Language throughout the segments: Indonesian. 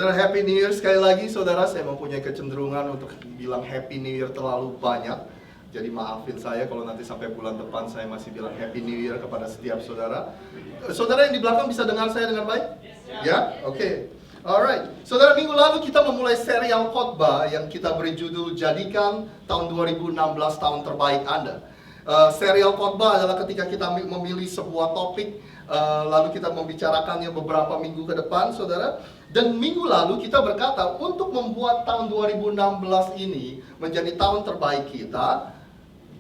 Saudara, Happy New Year sekali lagi. Saudara, saya mempunyai kecenderungan untuk bilang Happy New Year terlalu banyak. Jadi maafin saya kalau nanti sampai bulan depan saya masih bilang Happy New Year kepada setiap saudara. Saudara yang di belakang bisa dengar saya dengan baik? Ya? Oke. Alright. Saudara, minggu lalu kita memulai serial khotbah yang kita beri judul Jadikan tahun 2016 tahun terbaik Anda. Serial khotbah adalah ketika kita memilih sebuah topik, lalu kita membicarakannya beberapa minggu ke depan, saudara. Dan minggu lalu kita berkata untuk membuat tahun 2016 ini menjadi tahun terbaik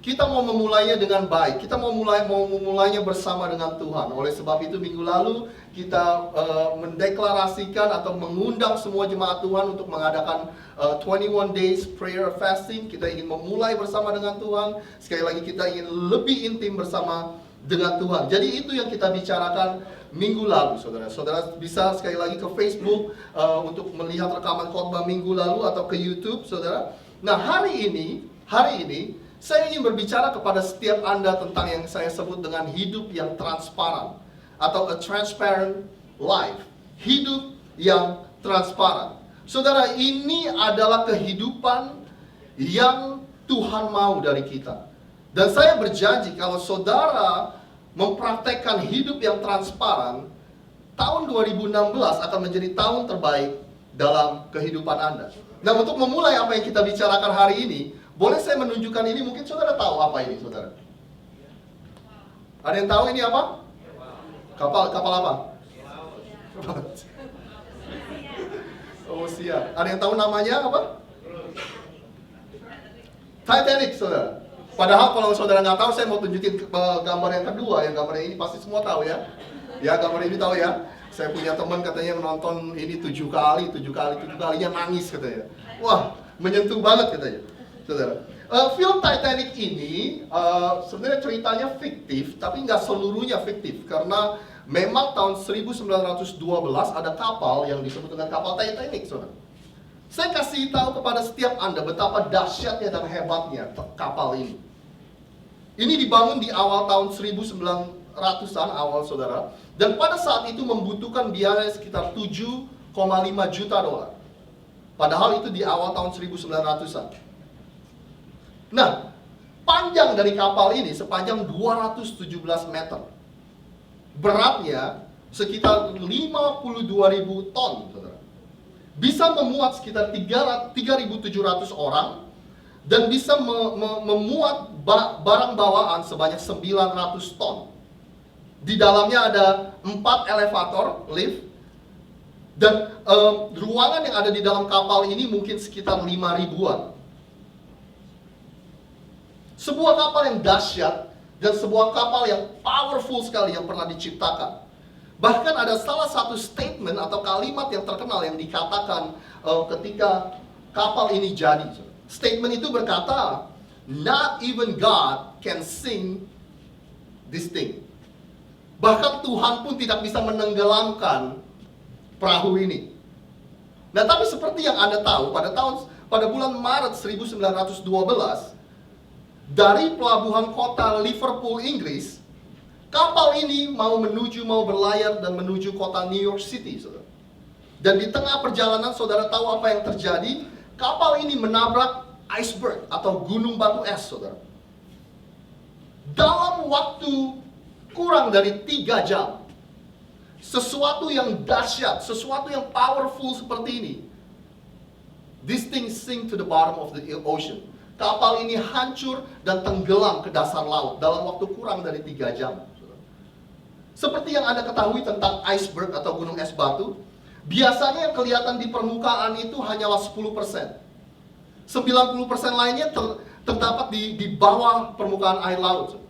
kita mau memulainya dengan baik. Kita mau memulainya bersama dengan Tuhan. Oleh sebab itu minggu lalu kita mendeklarasikan atau mengundang semua jemaat Tuhan untuk mengadakan 21 days prayer fasting. Kita ingin memulai bersama dengan Tuhan. Sekali lagi kita ingin lebih intim bersama dengan Tuhan. Jadi itu yang kita bicarakan minggu lalu, saudara. Saudara bisa sekali lagi ke Facebook untuk melihat rekaman khotbah minggu lalu atau ke YouTube, saudara. Nah, hari ini saya ingin berbicara kepada setiap Anda tentang yang saya sebut dengan hidup yang transparan atau a transparent life. Hidup yang transparan. Saudara, ini adalah kehidupan yang Tuhan mau dari kita. Dan saya berjanji kalau saudara mempraktekkan hidup yang transparan, tahun 2016 akan menjadi tahun terbaik dalam kehidupan Anda. Nah, untuk memulai apa yang kita bicarakan hari ini, boleh saya menunjukkan ini? Mungkin saudara tahu apa ini, saudara? Ada yang tahu ini apa? Kapal apa? Oh, siap. Ada yang tahu namanya apa? Titanic, saudara. Padahal kalau saudara nggak tahu, saya mau tunjukin gambar yang kedua. Yang gambar ini pasti semua tahu ya. Ya, gambar ini tahu ya. Saya punya teman katanya menonton ini 7 kalinya nangis katanya. Wah, menyentuh banget katanya, saudara. Film Titanic ini sebenarnya ceritanya fiktif, tapi nggak seluruhnya fiktif. Karena memang tahun 1912 ada kapal yang disebut dengan kapal Titanic, saudara. Saya kasih tahu kepada setiap Anda betapa dahsyatnya dan hebatnya kapal ini. Ini dibangun di awal tahun 1900-an awal, saudara. Dan pada saat itu membutuhkan biaya sekitar 7,5 juta dolar. Padahal itu di awal tahun 1900-an. Nah, panjang dari kapal ini sepanjang 217 meter. Beratnya sekitar 52.000 ton, saudara. Bisa memuat sekitar 3.700 orang dan bisa memuat barang bawaan sebanyak 900 ton. Di dalamnya ada 4 elevator lift dan ruangan yang ada di dalam kapal ini mungkin sekitar 5.000-an. Sebuah kapal yang dahsyat dan sebuah kapal yang powerful sekali yang pernah diciptakan. Bahkan ada salah satu statement atau kalimat yang terkenal yang dikatakan ketika kapal ini jadi. Statement itu berkata, "Not even God can sink this thing." Bahkan Tuhan pun tidak bisa menenggelamkan perahu ini. Nah, tapi seperti yang Anda tahu, pada bulan Maret 1912, dari pelabuhan kota Liverpool, Inggris, kapal ini mau berlayar dan menuju kota New York City, saudara. Dan di tengah perjalanan, saudara tahu apa yang terjadi? Kapal ini menabrak iceberg atau gunung batu es, saudara. Dalam waktu kurang dari 3 jam, sesuatu yang dahsyat, sesuatu yang powerful seperti ini, this thing sink to the bottom of the ocean. Kapal ini hancur dan tenggelam ke dasar laut dalam waktu kurang dari 3 jam. Seperti yang Anda ketahui tentang iceberg atau gunung es batu, biasanya yang kelihatan di permukaan itu hanyalah 10%. 90% lainnya terdapat di bawah permukaan air laut.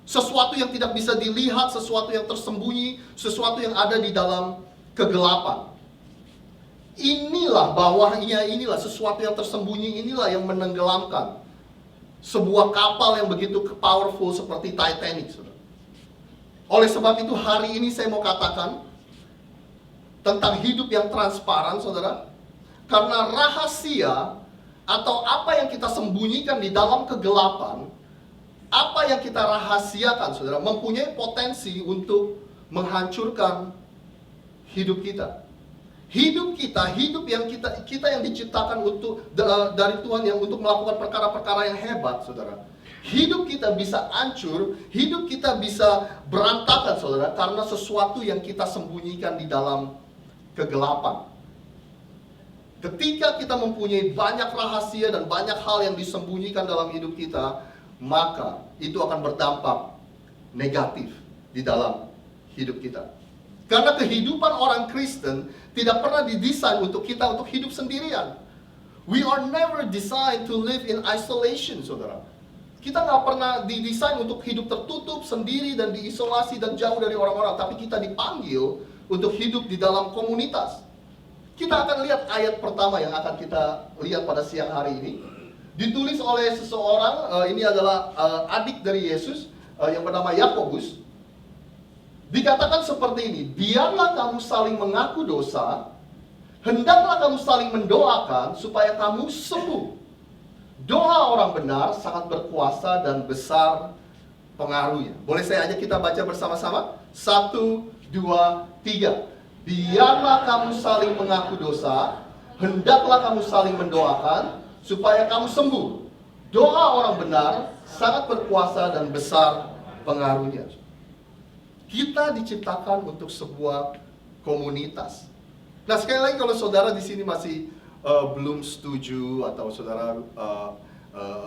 Sesuatu yang tidak bisa dilihat, sesuatu yang tersembunyi, sesuatu yang ada di dalam kegelapan. Inilah bawahnya, inilah sesuatu yang tersembunyi, inilah yang menenggelamkan sebuah kapal yang begitu powerful seperti Titanic, saudara. Oleh sebab itu hari ini saya mau katakan tentang hidup yang transparan, saudara. Karena rahasia atau apa yang kita sembunyikan di dalam kegelapan, apa yang kita rahasiakan, saudara, mempunyai potensi untuk menghancurkan hidup kita. Hidup kita, hidup yang kita yang diciptakan dari Tuhan yang untuk melakukan perkara-perkara yang hebat, saudara. Hidup kita bisa hancur, hidup kita bisa berantakan, saudara, karena sesuatu yang kita sembunyikan di dalam kegelapan. Ketika kita mempunyai banyak rahasia dan banyak hal yang disembunyikan dalam hidup kita, maka itu akan berdampak negatif di dalam hidup kita. Karena kehidupan orang Kristen tidak pernah didesain untuk kita untuk hidup sendirian. We are never designed to live in isolation, saudara. Kita nggak pernah didesain untuk hidup tertutup, sendiri, dan diisolasi dan jauh dari orang-orang. Tapi kita dipanggil untuk hidup di dalam komunitas. Kita akan lihat ayat pertama yang akan kita lihat pada siang hari ini. Ditulis oleh seseorang, ini adalah adik dari Yesus, yang bernama Yakobus. Dikatakan seperti ini, biarlah kamu saling mengaku dosa, hendaklah kamu saling mendoakan supaya kamu sembuh. Doa orang benar sangat berkuasa dan besar pengaruhnya. Boleh saya ajak kita baca bersama-sama? 1, 2, 3. Biarlah kamu saling mengaku dosa, hendaklah kamu saling mendoakan supaya kamu sembuh. Doa orang benar sangat berkuasa dan besar pengaruhnya. Kita diciptakan untuk sebuah komunitas. Nah, sekali lagi kalau saudara di sini masih belum setuju atau saudara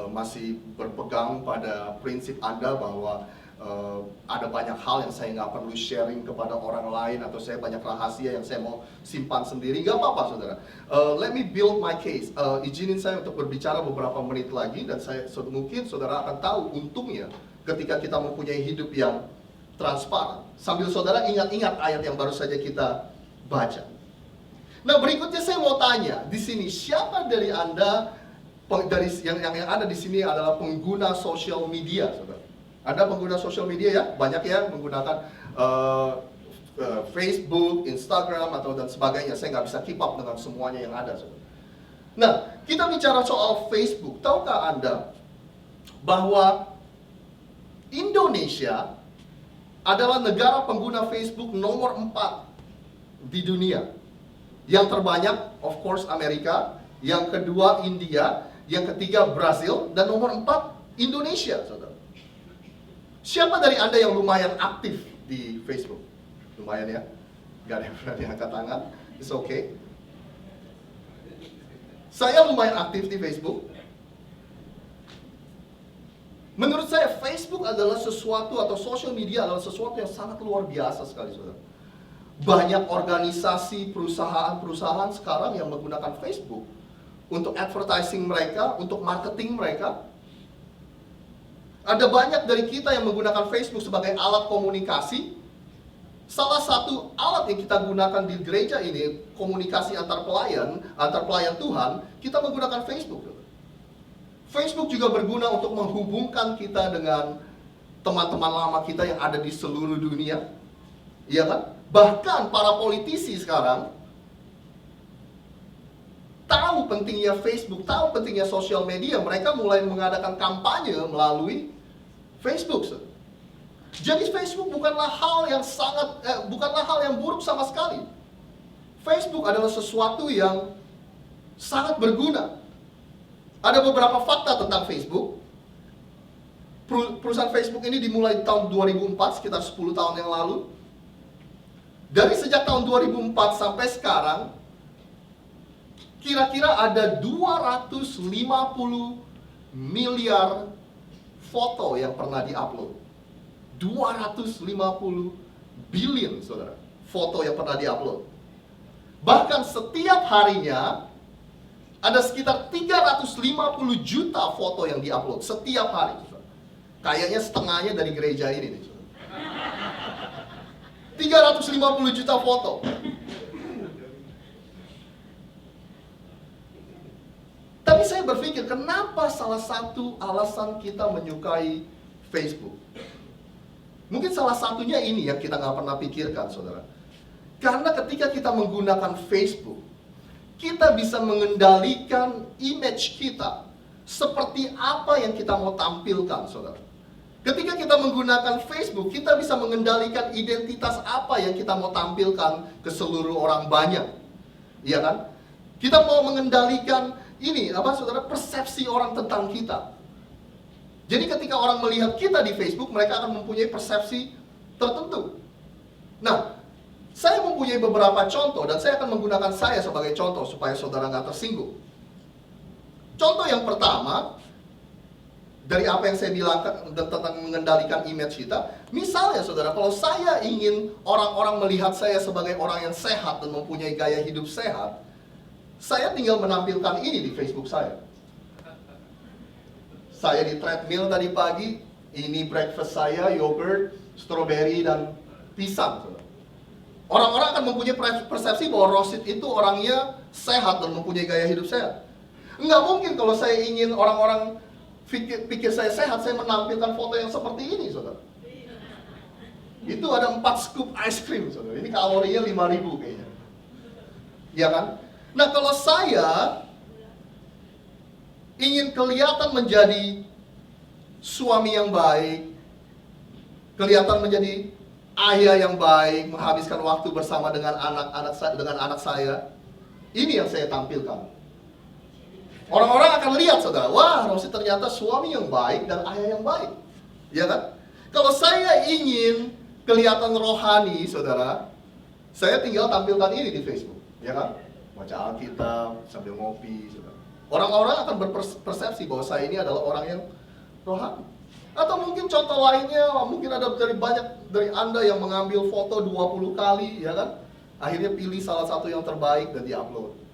masih berpegang pada prinsip Anda bahwa ada banyak hal yang saya nggak perlu sharing kepada orang lain atau saya banyak rahasia yang saya mau simpan sendiri, nggak apa-apa, saudara. Let me build my case. Izinin saya untuk berbicara beberapa menit lagi dan mungkin saudara akan tahu untungnya ketika kita mempunyai hidup yang transparan. Sambil saudara ingat-ingat ayat yang baru saja kita baca. Nah, berikutnya saya mau tanya, di sini siapa dari Anda yang ada di sini adalah pengguna sosial media, saudara? Ada pengguna sosial media ya? Banyak ya menggunakan Facebook, Instagram dan sebagainya. Saya nggak bisa keep up dengan semuanya yang ada, saudara. Nah, kita bicara soal Facebook. Tahukah Anda bahwa Indonesia adalah negara pengguna Facebook nomor 4 di dunia. Yang terbanyak, of course, Amerika. Yang kedua, India. Yang ketiga, Brazil. Dan nomor 4, Indonesia, saudara. Siapa dari Anda yang lumayan aktif di Facebook? Lumayan ya? Gak ada yang berani angkat tangan. It's okay. Saya lumayan aktif di Facebook. Menurut saya Facebook adalah sesuatu atau social media adalah sesuatu yang sangat luar biasa sekali, saudara. Banyak organisasi, perusahaan-perusahaan sekarang yang menggunakan Facebook untuk advertising mereka, untuk marketing mereka. Ada banyak dari kita yang menggunakan Facebook sebagai alat komunikasi. Salah satu alat yang kita gunakan di gereja ini, komunikasi antar pelayan Tuhan, kita menggunakan Facebook. Facebook juga berguna untuk menghubungkan kita dengan teman-teman lama kita yang ada di seluruh dunia. Iya kan? Bahkan para politisi sekarang tahu pentingnya Facebook, tahu pentingnya sosial media. Mereka mulai mengadakan kampanye melalui Facebook. Jadi Facebook bukanlah hal yang buruk sama sekali. Facebook adalah sesuatu yang sangat berguna. Ada beberapa fakta tentang Facebook. Perusahaan Facebook ini dimulai tahun 2004, sekitar 10 tahun yang lalu. Dari sejak tahun 2004 sampai sekarang, kira-kira ada 250 miliar foto yang pernah diupload. 250 billion, saudara, foto yang pernah diupload. Bahkan setiap harinya ada sekitar 350 juta foto yang diupload setiap hari. Kayaknya setengahnya dari gereja ini nih. 350 juta foto. Tapi saya berpikir, kenapa salah satu alasan kita menyukai Facebook? Mungkin salah satunya ini yang kita nggak pernah pikirkan, saudara. Karena ketika kita menggunakan Facebook, kita bisa mengendalikan image kita seperti apa yang kita mau tampilkan, saudara. Ketika kita menggunakan Facebook, kita bisa mengendalikan identitas apa yang kita mau tampilkan ke seluruh orang banyak. Iya kan? Kita mau mengendalikan ini, saudara, persepsi orang tentang kita. Jadi ketika orang melihat kita di Facebook, mereka akan mempunyai persepsi tertentu. Nah, saya mempunyai beberapa contoh, dan saya akan menggunakan saya sebagai contoh supaya saudara nggak tersinggung. Contoh yang pertama, dari apa yang saya bilang tentang mengendalikan image kita, misalnya saudara, kalau saya ingin orang-orang melihat saya sebagai orang yang sehat dan mempunyai gaya hidup sehat, saya tinggal menampilkan ini di Facebook saya. Saya di treadmill tadi pagi, ini breakfast saya, yogurt, strawberry, dan pisang. Saudara. Orang-orang akan mempunyai persepsi bahwa Rosid itu orangnya sehat dan mempunyai gaya hidup sehat. Enggak mungkin kalau saya ingin orang-orang pikir saya sehat, saya menampilkan foto yang seperti ini, saudara. Itu ada 4 scoop ice cream, saudara. Ini kalorinya 5.000 kayaknya. Iya kan? Nah, kalau saya ingin kelihatan menjadi suami yang baik, kelihatan menjadi ayah yang baik, menghabiskan waktu bersama dengan anak saya, ini yang saya tampilkan. Orang-orang akan lihat, saudara, wah, Rosid ternyata suami yang baik dan ayah yang baik. Ya kan? Kalau saya ingin kelihatan rohani, saudara, saya tinggal tampilkan ini di Facebook. Ya kan? Baca Alkitab, sambil ngopi, saudara. Orang-orang akan berpersepsi bahwa saya ini adalah orang yang rohani. Atau mungkin contoh lainnya, mungkin ada banyak dari Anda yang mengambil foto 20 kali, ya kan? Akhirnya pilih salah satu yang terbaik dan di-upload.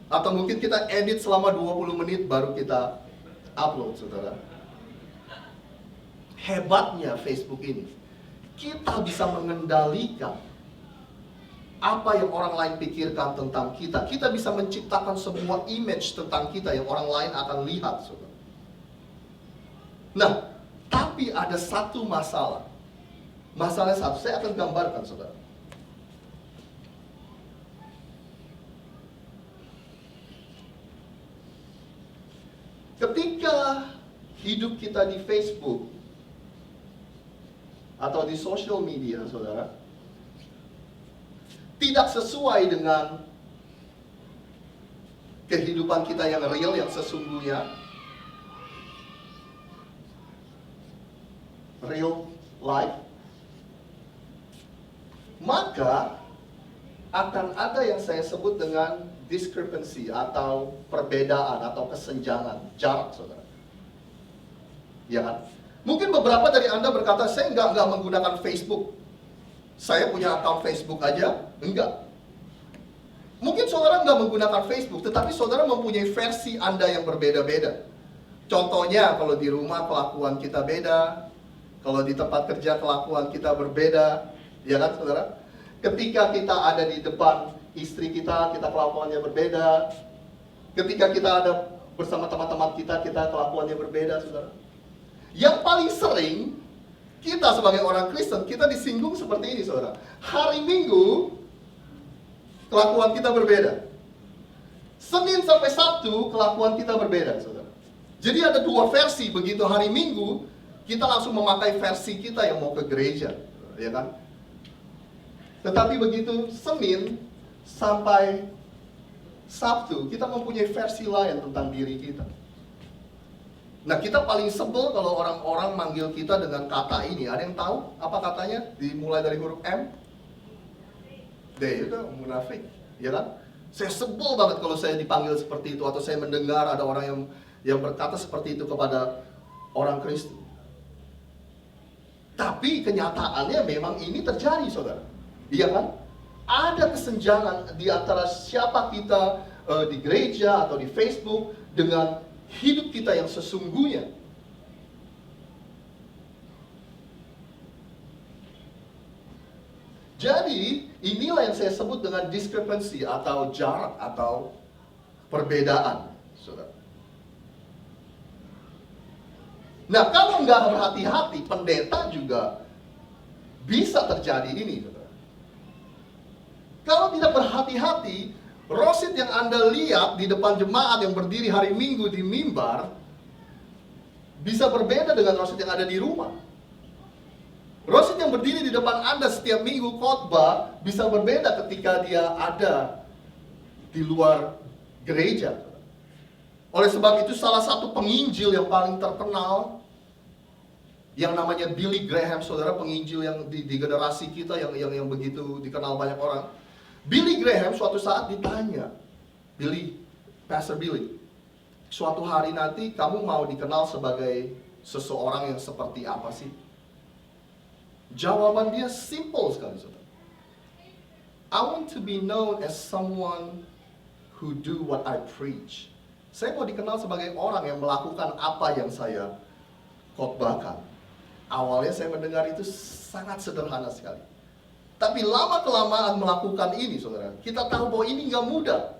Atau mungkin kita edit selama 20 menit baru kita upload, saudara. Hebatnya Facebook ini, kita bisa mengendalikan apa yang orang lain pikirkan tentang kita. Kita bisa menciptakan sebuah image tentang kita yang orang lain akan lihat, saudara. Nah, tapi ada satu masalah. Masalahnya satu, saya akan gambarkan, saudara. Ketika hidup kita di Facebook atau di social media, saudara, tidak sesuai dengan kehidupan kita yang real, yang sesungguhnya, real life, maka akan ada yang saya sebut dengan discrepancy atau perbedaan atau kesenjangan, jarak, saudara. Ya kan? Mungkin beberapa dari Anda berkata, saya nggak menggunakan Facebook. Saya punya akun Facebook aja, enggak. Mungkin saudara nggak menggunakan Facebook, tetapi saudara mempunyai versi Anda yang berbeda-beda. Contohnya, kalau di rumah kelakuan kita beda, kalau di tempat kerja kelakuan kita berbeda, ya kan, saudara? Ketika kita ada di depan istri kita kelakuannya berbeda. Ketika kita ada bersama teman-teman kita kelakuannya berbeda, saudara. Yang paling sering kita sebagai orang Kristen, kita disinggung seperti ini, saudara. Hari Minggu, kelakuan kita berbeda. Senin sampai Sabtu, kelakuan kita berbeda, saudara. Jadi ada 2 versi. Begitu hari Minggu, kita langsung memakai versi kita yang mau ke gereja, ya kan? Tetapi begitu Senin sampai Sabtu, kita mempunyai versi lain tentang diri kita. Nah, kita paling sebel kalau orang-orang manggil kita dengan kata ini. Ada yang tahu apa katanya? Dimulai dari huruf M. D, itu munafik, ya kan? Saya sebel banget kalau saya dipanggil seperti itu, atau saya mendengar ada orang yang berkata seperti itu kepada orang Kristen. Tapi kenyataannya memang ini terjadi, saudara. Iya kan? Ada kesenjangan di antara siapa kita di gereja atau di Facebook dengan hidup kita yang sesungguhnya. Jadi, inilah yang saya sebut dengan discrepancy atau jarak atau perbedaan, saudara. Nah, kalau nggak berhati-hati, pendeta juga bisa terjadi ini, saudara. Kalau tidak berhati-hati, Rosid yang Anda lihat di depan jemaat yang berdiri hari Minggu di mimbar bisa berbeda dengan Rosid yang ada di rumah. Rosid yang berdiri di depan Anda setiap minggu khotbah bisa berbeda ketika dia ada di luar gereja. Oleh sebab itu salah satu penginjil yang paling terkenal yang namanya Billy Graham, saudara, penginjil yang di generasi kita yang begitu dikenal banyak orang. Billy Graham suatu saat ditanya, Pastor Billy, suatu hari nanti kamu mau dikenal sebagai seseorang yang seperti apa sih? Jawaban dia simple sekali, saudara. I want to be known as someone who do what I preach. Saya mau dikenal sebagai orang yang melakukan apa yang saya khotbahkan. Awalnya saya mendengar itu sangat sederhana sekali. Tapi lama-kelamaan melakukan ini, saudara, kita tahu bahwa ini nggak mudah.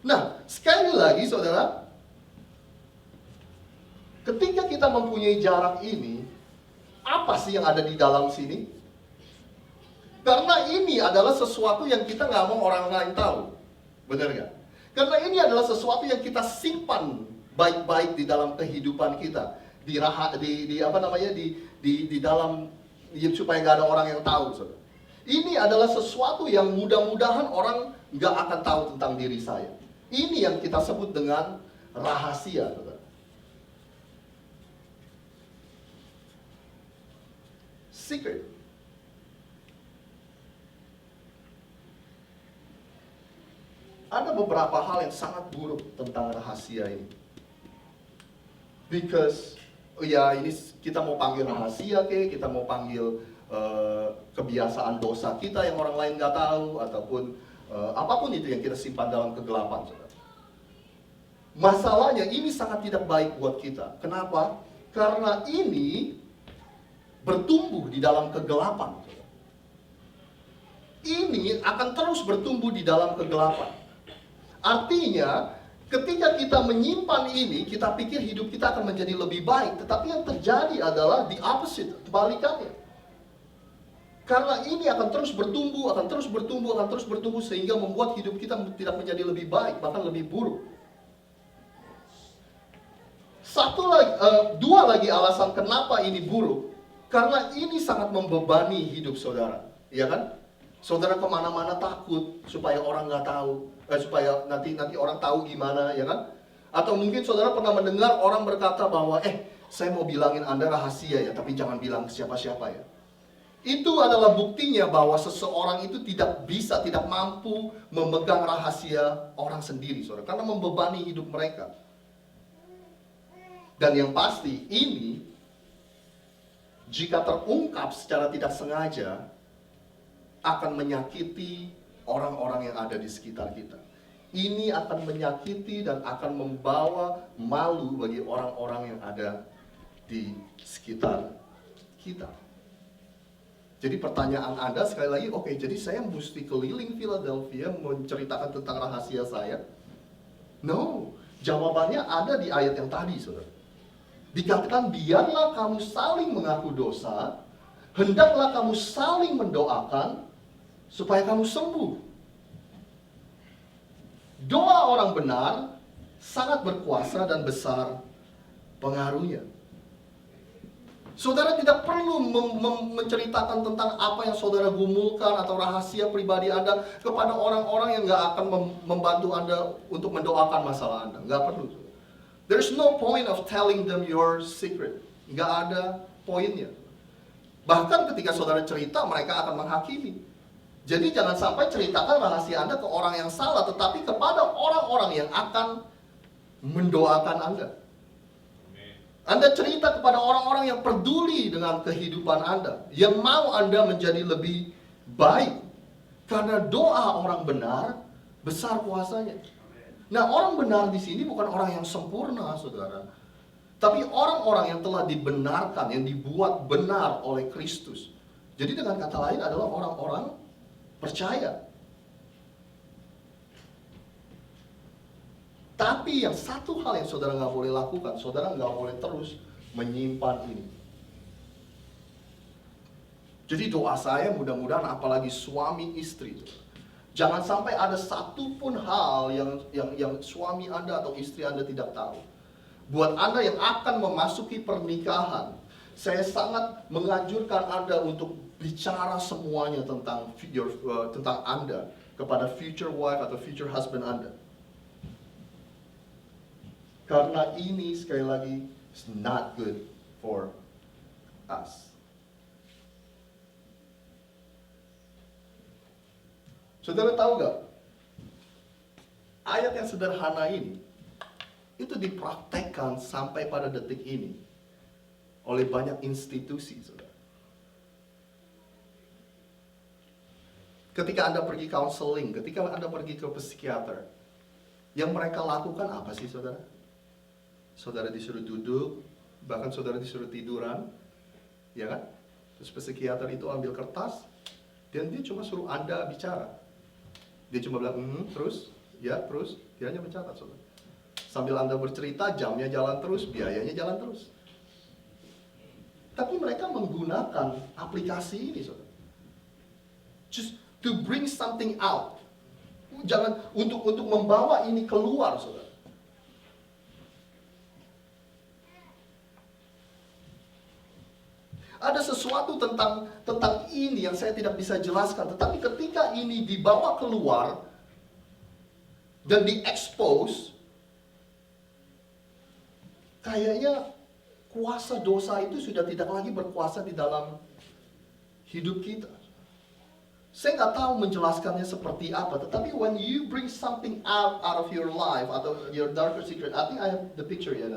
Nah, sekali lagi, saudara, ketika kita mempunyai jarak ini, apa sih yang ada di dalam sini? Karena ini adalah sesuatu yang kita nggak mau orang lain tahu. Benar nggak? Karena ini adalah sesuatu yang kita simpan baik-baik di dalam kehidupan kita. Di dalam, supaya nggak ada orang yang tahu, saudara. Ini adalah sesuatu yang mudah-mudahan orang nggak akan tahu tentang diri saya. Ini yang kita sebut dengan rahasia, saudara. Secret. Ada beberapa hal yang sangat buruk tentang rahasia ini. Because, ya ini kita mau panggil rahasia kita mau panggil kebiasaan dosa kita yang orang lain nggak tahu, ataupun apapun itu yang kita simpan dalam kegelapan, saudara. Masalahnya ini sangat tidak baik buat kita. Kenapa? Karena ini bertumbuh di dalam kegelapan, saudara. Ini akan terus bertumbuh di dalam kegelapan. Artinya, ketika kita menyimpan ini, kita pikir hidup kita akan menjadi lebih baik. Tetapi yang terjadi adalah the opposite, kebalikannya. Karena ini akan terus bertumbuh, sehingga membuat hidup kita tidak menjadi lebih baik, bahkan lebih buruk. Dua lagi alasan kenapa ini buruk. Karena ini sangat membebani hidup saudara, ya kan? Saudara kemana-mana takut supaya orang nggak tahu, supaya nanti orang tahu gimana, ya kan? Atau mungkin saudara pernah mendengar orang berkata bahwa, saya mau bilangin Anda rahasia ya, tapi jangan bilang ke siapa-siapa ya. Itu adalah buktinya bahwa seseorang itu tidak mampu memegang rahasia orang sendiri, saudara, karena membebani hidup mereka. Dan yang pasti ini, jika terungkap secara tidak sengaja, akan menyakiti orang-orang yang ada di sekitar kita. Ini akan menyakiti dan akan membawa malu bagi orang-orang yang ada di sekitar kita. Jadi pertanyaan Anda sekali lagi, jadi saya mesti keliling Philadelphia menceritakan tentang rahasia saya? No, jawabannya ada di ayat yang tadi, saudara. Dikatakan, biarlah kamu saling mengaku dosa, hendaklah kamu saling mendoakan, supaya kamu sembuh. Doa orang benar sangat berkuasa dan besar pengaruhnya. Saudara tidak perlu menceritakan tentang apa yang saudara gumulkan atau rahasia pribadi Anda kepada orang-orang yang nggak akan membantu Anda untuk mendoakan masalah Anda. Nggak perlu. There's no point of telling them your secret. Nggak ada poinnya. Bahkan ketika saudara cerita, mereka akan menghakimi. Jadi jangan sampai ceritakan rahasia Anda ke orang yang salah, tetapi kepada orang-orang yang akan mendoakan Anda. Anda cerita kepada orang-orang yang peduli dengan kehidupan Anda, yang mau Anda menjadi lebih baik. Karena doa orang benar besar kuasanya. Nah, orang benar di sini bukan orang yang sempurna, saudara. Tapi orang-orang yang telah dibenarkan, yang dibuat benar oleh Kristus. Jadi dengan kata lain adalah orang-orang percaya. Tapi yang satu hal yang saudara nggak boleh lakukan, saudara nggak boleh terus menyimpan ini. Jadi doa saya mudah-mudahan apalagi suami istri, jangan sampai ada satu pun hal yang suami Anda atau istri Anda tidak tahu. Buat Anda yang akan memasuki pernikahan, saya sangat menganjurkan Anda untuk bicara semuanya tentang Anda kepada future wife atau future husband Anda. Karena ini sekali lagi is not good for us. Saudara tahu gak? Ayat yang sederhana ini itu dipraktekkan sampai pada detik ini oleh banyak institusi, saudara. Ketika Anda pergi counseling, ketika Anda pergi ke psikiater, yang mereka lakukan apa sih, saudara? Saudara disuruh duduk, bahkan saudara disuruh tiduran, ya kan? Terus psikiater itu ambil kertas, dan dia cuma suruh Anda bicara. Dia cuma bilang, terus, ya terus, dia hanya mencatat, saudara. Sambil Anda bercerita, jamnya jalan terus, biayanya jalan terus. Tapi mereka menggunakan aplikasi ini, saudara. Just to bring something out. Jangan untuk membawa ini keluar, saudara. Ada sesuatu tentang ini yang saya tidak bisa jelaskan. Tetapi ketika ini dibawa keluar dan diekspos, kayaknya kuasa dosa itu sudah tidak lagi berkuasa di dalam hidup kita. Saya nggak tahu menjelaskannya seperti apa, tetapi when you bring something out of your life atau your darker secret, I think I have the picture ya.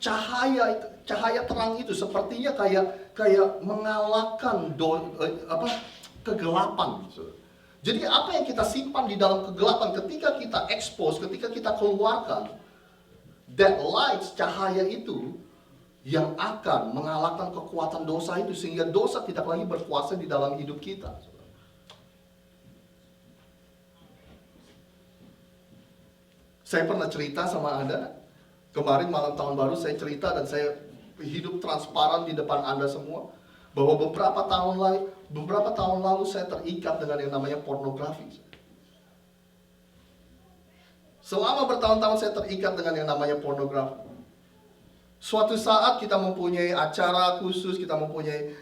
Cahaya terang itu sepertinya kayak mengalahkan kegelapan. Jadi apa yang kita simpan di dalam kegelapan, ketika kita expose, ketika kita keluarkan, that light, cahaya itu yang akan mengalahkan kekuatan dosa itu, sehingga dosa tidak lagi berkuasa di dalam hidup kita. Saya pernah cerita sama Anda, kemarin malam tahun baru saya cerita dan saya hidup transparan di depan Anda semua, bahwa beberapa tahun lalu saya terikat dengan yang namanya pornografi. Selama bertahun-tahun saya terikat dengan yang namanya pornografi. Suatu saat kita mempunyai acara khusus, kita mempunyai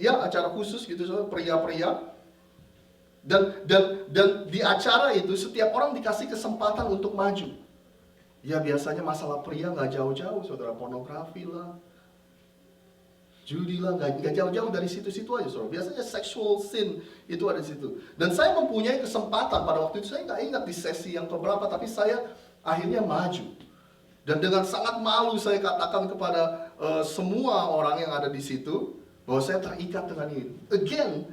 acara khusus gitu, pria-pria. Dan di acara itu setiap orang dikasih kesempatan untuk maju. Ya biasanya masalah pria nggak jauh-jauh, saudara, pornografi lah, judi lah, nggak jauh-jauh dari situ-situ aja, saudara. Biasanya sexual sin itu ada di situ. Dan saya mempunyai kesempatan pada waktu itu, saya nggak ingat di sesi yang keberapa, tapi saya akhirnya maju. Dan dengan sangat malu saya katakan kepada semua orang yang ada di situ bahwa saya terikat dengan ini. Again,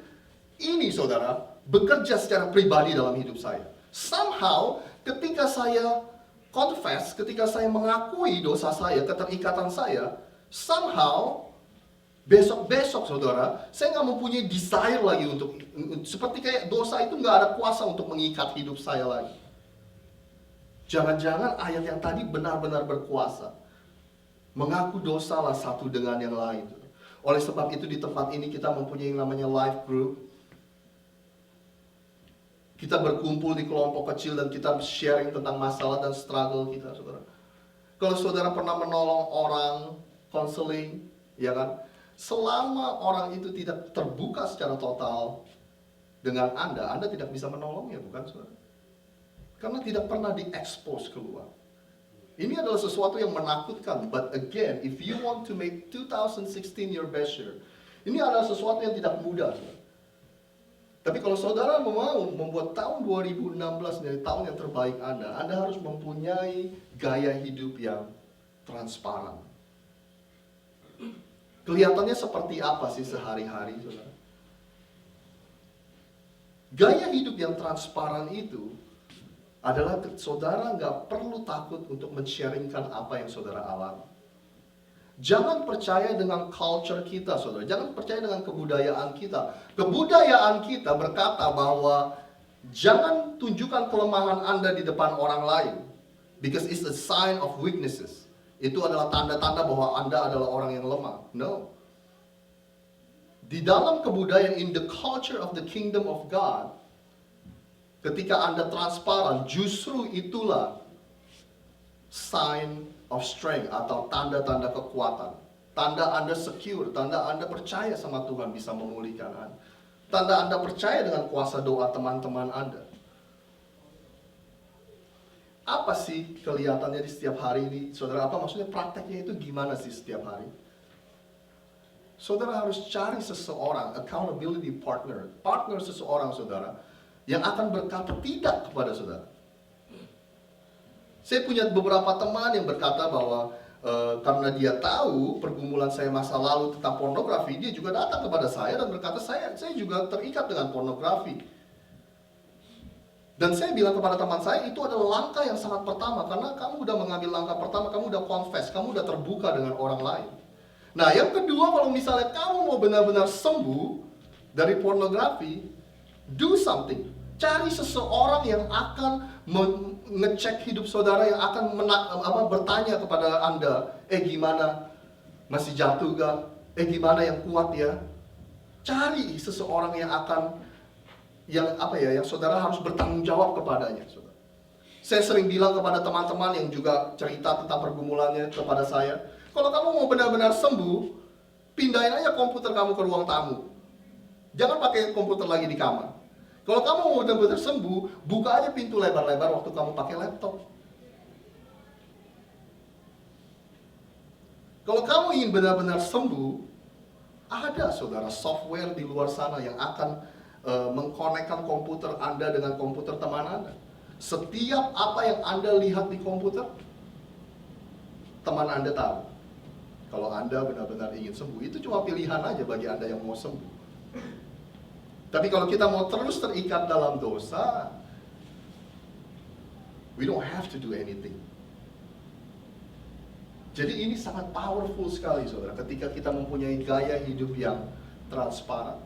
ini saudara bekerja secara pribadi dalam hidup saya. Somehow ketika saya confess, ketika saya mengakui dosa saya, keterikatan saya, somehow besok-besok saudara, saya nggak mempunyai desire lagi untuk, seperti kayak dosa itu nggak ada kuasa untuk mengikat hidup saya lagi. Jangan-jangan ayat yang tadi benar-benar berkuasa. Mengaku dosa lah satu dengan yang lain. Oleh sebab itu di tempat ini kita mempunyai yang namanya life group. Kita berkumpul di kelompok kecil dan kita sharing tentang masalah dan struggle kita, saudara. Kalau saudara pernah menolong orang, counseling, ya kan? Selama orang itu tidak terbuka secara total dengan Anda tidak bisa menolongnya, bukan, saudara? Karena tidak pernah diekspos keluar. Ini adalah sesuatu yang menakutkan. But again, if you want to make 2016 your best year, ini adalah sesuatu yang tidak mudah, saudara. Tapi kalau saudara mau membuat tahun 2016 menjadi tahun yang terbaik Anda harus mempunyai gaya hidup yang transparan. Kelihatannya seperti apa sih sehari-hari, saudara? Gaya hidup yang transparan itu adalah saudara nggak perlu takut untuk men-sharingkan apa yang saudara alami. Jangan percaya dengan culture kita, saudara. Jangan percaya dengan kebudayaan kita. Kebudayaan kita berkata bahwa jangan tunjukkan kelemahan Anda di depan orang lain, because it's a sign of weaknesses. Itu adalah tanda-tanda bahwa Anda adalah orang yang lemah. No. Di dalam kebudayaan, in the culture of the kingdom of God, ketika Anda transparan, justru itulah sign of strength atau tanda-tanda kekuatan. Tanda Anda secure, tanda Anda percaya sama Tuhan bisa memulihkan Anda. Tanda Anda percaya dengan kuasa doa teman-teman Anda. Apa sih kelihatannya di setiap hari ini? Saudara, apa maksudnya prakteknya itu gimana sih setiap hari? Saudara harus cari seseorang, accountability partner, partner seseorang saudara, yang akan berkata tidak kepada saudara. Saya punya beberapa teman yang berkata bahwa karena dia tahu pergumulan saya masa lalu tentang pornografi, dia juga datang kepada saya dan berkata, saya juga terikat dengan pornografi. Dan saya bilang kepada teman saya, itu adalah langkah yang sangat pertama, karena kamu udah mengambil langkah pertama, kamu udah confess, kamu udah terbuka dengan orang lain. Nah, yang kedua, kalau misalnya kamu mau benar-benar sembuh dari pornografi, do something. Cari seseorang yang akan ngecek hidup saudara, yang akan bertanya kepada Anda, gimana? Masih jatuh gak? Gimana yang kuat ya? Cari seseorang yang akan yang saudara harus bertanggung jawab kepadanya, saudara. Saya sering bilang kepada teman-teman yang juga cerita tentang pergumulannya kepada saya, kalau kamu mau benar-benar sembuh, pindahin aja komputer kamu ke ruang tamu. Jangan pakai komputer lagi di kamar. Kalau kamu mau benar-benar sembuh, buka aja pintu lebar-lebar waktu kamu pakai laptop. Kalau kamu ingin benar-benar sembuh, ada saudara software di luar sana yang akan mengkonekkan komputer Anda dengan komputer teman Anda. Setiap apa yang Anda lihat di komputer, teman Anda tahu. Kalau Anda benar-benar ingin sembuh, itu cuma pilihan aja bagi Anda yang mau sembuh. Tapi kalau kita mau terus terikat dalam dosa, we don't have to do anything. Jadi ini sangat powerful sekali saudara, ketika kita mempunyai gaya hidup yang transparan.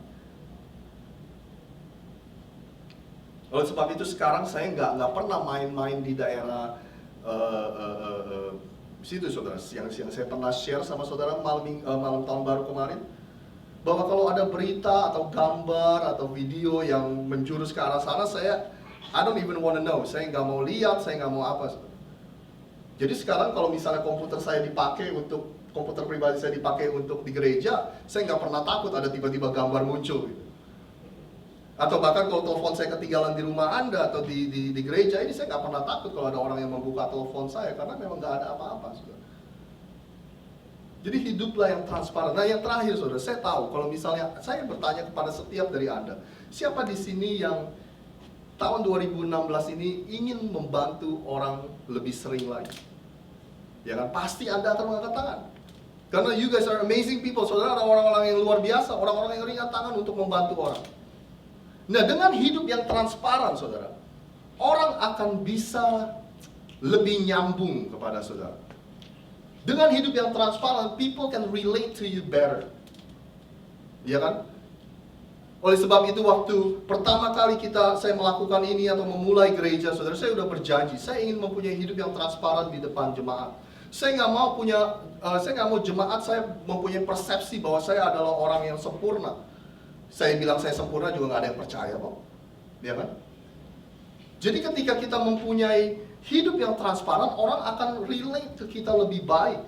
Oleh sebab itu sekarang saya nggak pernah main-main di daerah situ saudara. Yang saya pernah share sama saudara malam tahun baru kemarin, bahwa kalau ada berita atau gambar atau video yang menjurus ke arah sana, I don't even wanna know. Saya nggak mau lihat, saya nggak mau apa. Jadi sekarang kalau misalnya komputer pribadi saya dipakai untuk di gereja, saya nggak pernah takut ada tiba-tiba gambar muncul gitu. Atau bahkan kalau telepon saya ketinggalan di rumah Anda atau di gereja ini, saya nggak pernah takut kalau ada orang yang membuka telepon saya, karena memang nggak ada apa-apa, saudara. Jadi hiduplah yang transparan. Nah, yang terakhir saudara, saya tahu kalau misalnya saya bertanya kepada setiap dari Anda, siapa di sini yang tahun 2016 ini ingin membantu orang lebih sering lagi? Ya kan, pasti Anda akan mengangkat tangan. Karena you guys are amazing people, saudara, ada orang-orang yang luar biasa, orang-orang yang ringan tangan untuk membantu orang. Nah, dengan hidup yang transparan, saudara, orang akan bisa lebih nyambung kepada saudara. Dengan hidup yang transparan, people can relate to you better. Ya kan? Oleh sebab itu, waktu pertama kali saya melakukan ini atau memulai gereja, saudara, saya sudah berjanji, saya ingin mempunyai hidup yang transparan di depan jemaat. Saya nggak mau jemaat saya mempunyai persepsi bahwa saya adalah orang yang sempurna. Saya bilang saya sempurna juga nggak ada yang percaya kok, ya kan? Jadi ketika kita mempunyai hidup yang transparan, orang akan relate ke kita lebih baik.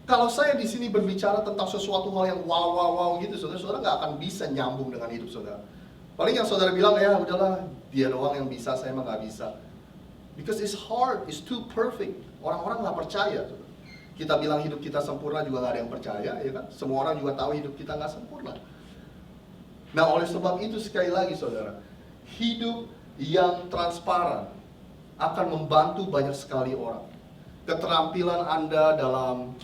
Kalau saya di sini berbicara tentang sesuatu hal yang wow gitu, saudara nggak akan bisa nyambung dengan hidup saudara. Paling yang saudara bilang, ya udahlah, dia doang yang bisa, saya mah nggak bisa. Because it's hard, it's too perfect. Orang-orang nggak percaya, saudara. Kita bilang hidup kita sempurna juga nggak ada yang percaya, ya kan? Semua orang juga tahu hidup kita nggak sempurna. Nah, oleh sebab itu sekali lagi saudara, hidup yang transparan akan membantu banyak sekali orang. Keterampilan Anda dalam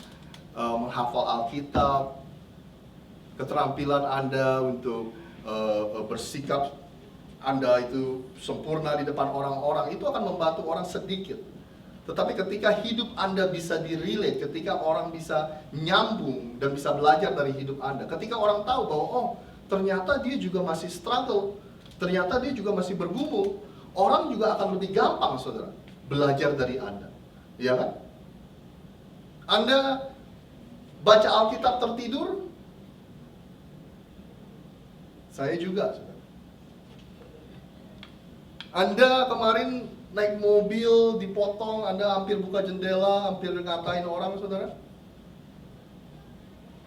menghafal Alkitab, keterampilan Anda untuk bersikap Anda itu sempurna di depan orang-orang, itu akan membantu orang sedikit. Tetapi ketika hidup Anda bisa direlate, ketika orang bisa nyambung dan bisa belajar dari hidup Anda, ketika orang tahu bahwa ternyata dia juga masih struggle, ternyata dia juga masih bergumul, orang juga akan lebih gampang saudara belajar dari Anda. Ya kan? Anda baca Alkitab tertidur, saya juga saudara. Anda kemarin naik mobil dipotong, Anda hampir buka jendela, hampir ngatain orang saudara.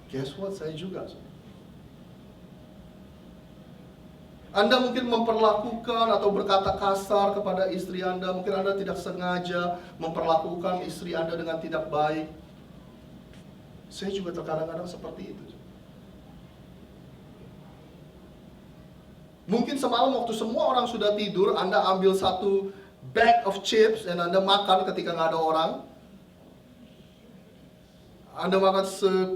Guess what? Saya juga. Anda mungkin memperlakukan atau berkata kasar kepada istri Anda. Mungkin Anda tidak sengaja memperlakukan istri Anda dengan tidak baik. Saya juga terkadang-kadang seperti itu. Mungkin semalam waktu semua orang sudah tidur, Anda ambil satu bag of chips dan Anda makan ketika nggak ada orang. Anda makan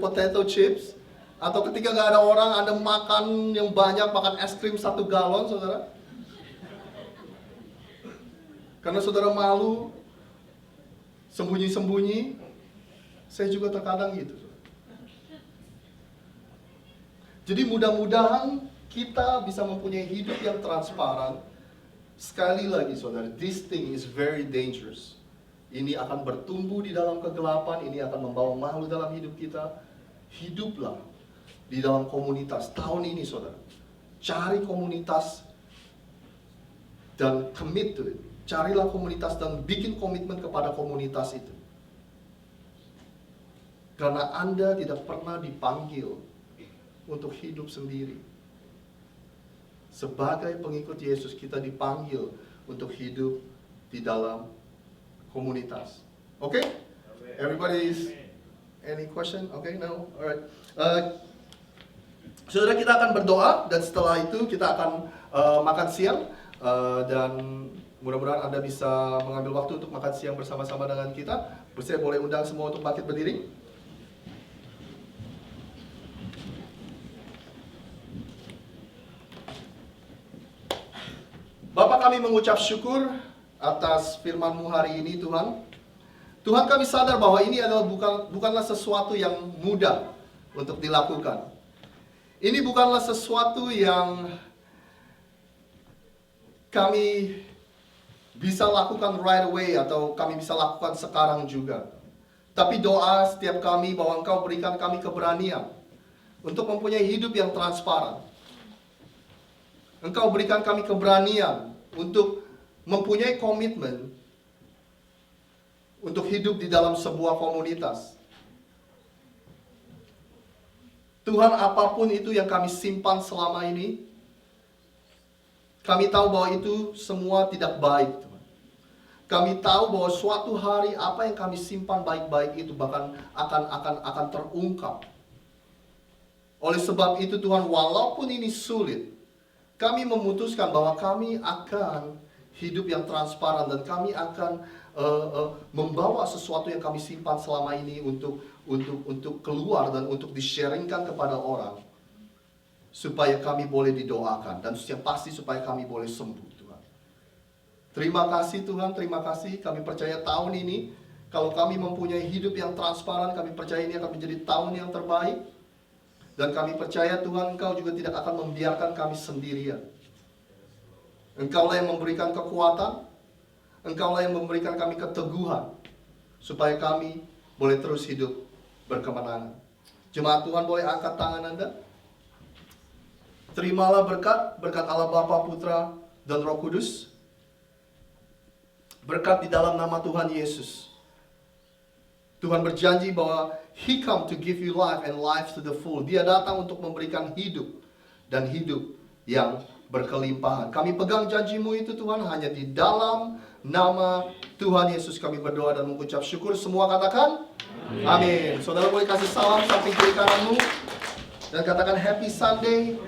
potato chips. Atau ketika nggak ada orang, Anda makan yang banyak, makan es krim 1 galon, saudara. Karena saudara malu, sembunyi-sembunyi. Saya juga terkadang gitu. Jadi mudah-mudahan kita bisa mempunyai hidup yang transparan. Sekali lagi saudara, this thing is very dangerous. Ini akan bertumbuh di dalam kegelapan, ini akan membawa malu dalam hidup kita. Hiduplah di dalam komunitas. Tahun ini saudara, cari komunitas dan commit to it. Carilah komunitas dan bikin komitmen kepada komunitas itu. Karena Anda tidak pernah dipanggil untuk hidup sendiri. Sebagai pengikut Yesus, kita dipanggil untuk hidup di dalam komunitas. Oke? Everybody's any question? Okay, no. Alright. Saudara, kita akan berdoa dan setelah itu kita akan makan siang dan mudah-mudahan Anda bisa mengambil waktu untuk makan siang bersama-sama dengan kita. Saya boleh undang semua untuk bangkit berdiri. Bapak, kami mengucap syukur atas firman-Mu hari ini, Tuhan. Tuhan, kami sadar bahwa ini adalah bukanlah sesuatu yang mudah untuk dilakukan. Ini bukanlah sesuatu yang kami bisa lakukan right away atau kami bisa lakukan sekarang juga. Tapi doa setiap kami bahwa Engkau berikan kami keberanian untuk mempunyai hidup yang transparan. Engkau berikan kami keberanian untuk mempunyai komitmen untuk hidup di dalam sebuah komunitas. Tuhan, apapun itu yang kami simpan selama ini, kami tahu bahwa itu semua tidak baik, Tuhan. Kami tahu bahwa suatu hari apa yang kami simpan baik-baik itu bahkan akan terungkap. Oleh sebab itu Tuhan, walaupun ini sulit, kami memutuskan bahwa kami akan hidup yang transparan dan kami akan membawa sesuatu yang kami simpan selama ini untuk keluar dan untuk di-sharingkan kepada orang supaya kami boleh didoakan dan yang pasti supaya kami boleh sembuh, Tuhan. Terima kasih Tuhan, terima kasih. Kami percaya tahun ini kalau kami mempunyai hidup yang transparan, kami percaya ini akan menjadi tahun yang terbaik. Dan kami percaya Tuhan, Engkau juga tidak akan membiarkan kami sendirian. Engkaulah yang memberikan kekuatan, Engkaulah yang memberikan kami keteguhan supaya kami boleh terus hidup berkemenangan. Jemaat Tuhan, boleh angkat tangan Anda. Terimalah berkat Allah Bapa, Putra, dan Roh Kudus. Berkat di dalam nama Tuhan Yesus. Tuhan berjanji bahwa He come to give you life and life to the full. Dia datang untuk memberikan hidup dan hidup yang berkelimpahan. Kami pegang janji-Mu itu Tuhan, hanya di dalam nama Tuhan Yesus kami berdoa dan mengucap syukur. Semua katakan Amin. Saudara boleh kasih salam samping kiri kananmu dan katakan Happy Sunday.